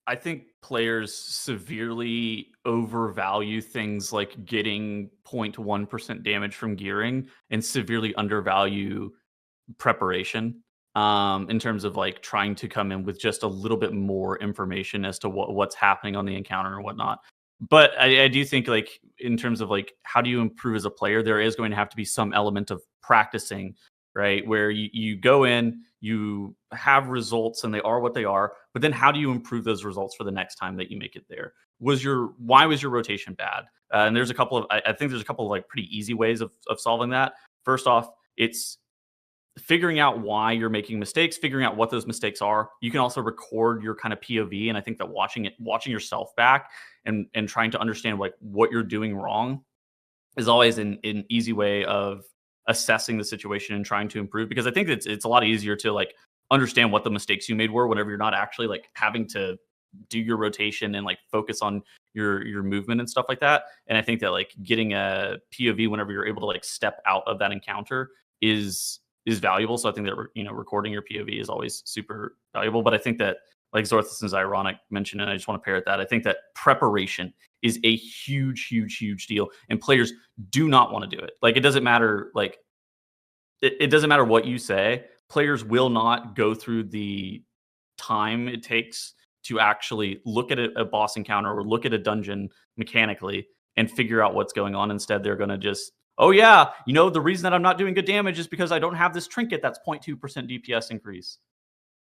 I think players severely overvalue things like getting 0.1% damage from gearing and severely undervalue preparation, in terms of, like, trying to come in with just a little bit more information as to what's happening on the encounter and whatnot. But I do think, like, in terms of, like, how do you improve as a player, there is going to have to be some element of practicing, right? Where you go in, you have results, and they are what they are, but then how do you improve those results for the next time that you make it there? Why was your rotation bad? And there's a couple of I think there's a couple of, like, pretty easy ways of solving that. First off, it's figuring out why you're making mistakes, figuring out what those mistakes are. You can also record your kind of POV, and I think that watching yourself back and trying to understand, like, what you're doing wrong is always an easy way of assessing the situation and trying to improve, because I think it's a lot easier to, like, understand what the mistakes you made were whenever you're not actually, like, having to do your rotation and, like, focus on your movement and stuff like that. And I think that, like, getting a POV whenever you're able to, like, step out of that encounter is valuable. So I think that recording your POV is always super valuable. But I think that, like Zorthas and Xyronic mentioned, and I just want to parrot that, I think that preparation is a huge deal, and players do not want to do it. Like, it doesn't matter. Like, it doesn't matter what you say. Players will not go through the time it takes to actually look at a boss encounter or look at a dungeon mechanically and figure out what's going on. Instead, they're going to just, oh yeah, the reason that I'm not doing good damage is because I don't have this trinket that's 0.2% DPS increase.